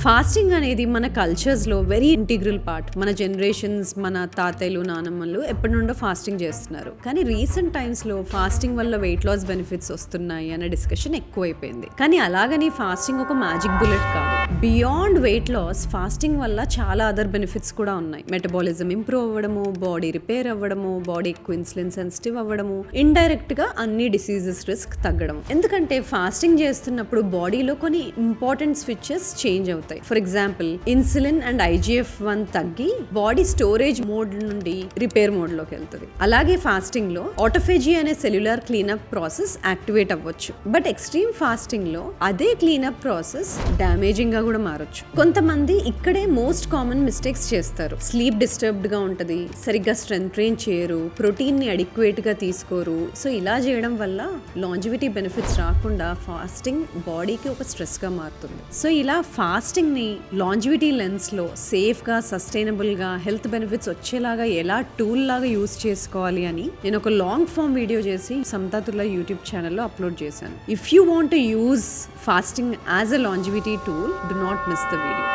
Fasting అనేది మన కల్చర్స్లో very integral part. మన జనరేషన్స్, మన తాతయ్యలు, నానమ్మలు ఎప్పటి నుండో ఫాస్టింగ్ చేస్తున్నారు. కానీ రీసెంట్ టైమ్స్లో ఫాస్టింగ్ వల్ల వెయిట్ లాస్ బెనిఫిట్స్ వస్తున్నాయి అనే డిస్కషన్ ఎక్కువైపోయింది. కానీ అలాగని ఫాస్టింగ్ ఒక మ్యాజిక్ బుల్లెట్ కాదు. బియాండ్ వెయిట్ లాస్ ఫాస్టింగ్ వల్ల చాలా అదర్ బెనిఫిట్స్ కూడా ఉన్నాయి. మెటబాలిజం ఇంప్రూవ్ అవ్వడము, బాడీ రిపేర్ అవ్వడము, బాడీ ఎక్కువ ఇన్సులిన్ సెన్సిటివ్ అవ్వడము, ఇండైరెక్ట్ గా అన్ని డిసీజెస్ రిస్క్ తగ్గడం. ఎందుకంటే ఫాస్టింగ్ చేస్తున్నప్పుడు బాడీలో కొన్ని ఇంపార్టెంట్ స్విచెస్ చేంజ్ అవుతాయి. For example, insulin and IGF-1 తగ్గి బాడీ స్టోరేజ్ మోడ్ నుండి రిపేర్ మోడ్ లోకి వెళ్తుంది. అలాగే ఫాస్టింగ్ లో ఆటోఫేజీ అనే సెల్యులర్ క్లీనప్ ప్రాసెస్ యాక్టివేట్ అవ్వచ్చు. బట్ ఎక్స్ట్రీమ్ ఫాస్టింగ్ లో అదే క్లీనప్ ప్రాసెస్ డ్యామేజింగ్ గా కూడా మారొచ్చు. కొంతమంది ఇక్కడే మోస్ట్ కామన్ మిస్టేక్స్ చేస్తారు. స్లీప్ డిస్టర్బ్డ్ గా ఉంటది, సరిగ్గా స్ట్రెంత్ ట్రైన్ చేయరు, ప్రోటీన్ ని అడిక్వేట్ గా తీసుకోరు. సో ఇలా చేయడం వల్ల లాంజివిటీ బెనిఫిట్స్ రాకుండా ఫాస్టింగ్ బాడీకి ఒక స్ట్రెస్ గా మారుతుంది. సో ఇలా ఫాస్టింగ్ ని లాంజివిటీ లెన్స్ లో సేఫ్ గా, సస్టైనబుల్ గా హెల్త్ బెనిఫిట్స్ వచ్చేలాగా ఎలా టూల్ లాగా యూజ్ చేసుకోవాలి అని నేను ఒక లాంగ్ ఫామ్ వీడియో చేసి సమతాతుల్లా యూట్యూబ్ ఛానల్లో అప్లోడ్ చేశాను. If you want to use fasting as a longevity tool, do not miss the video.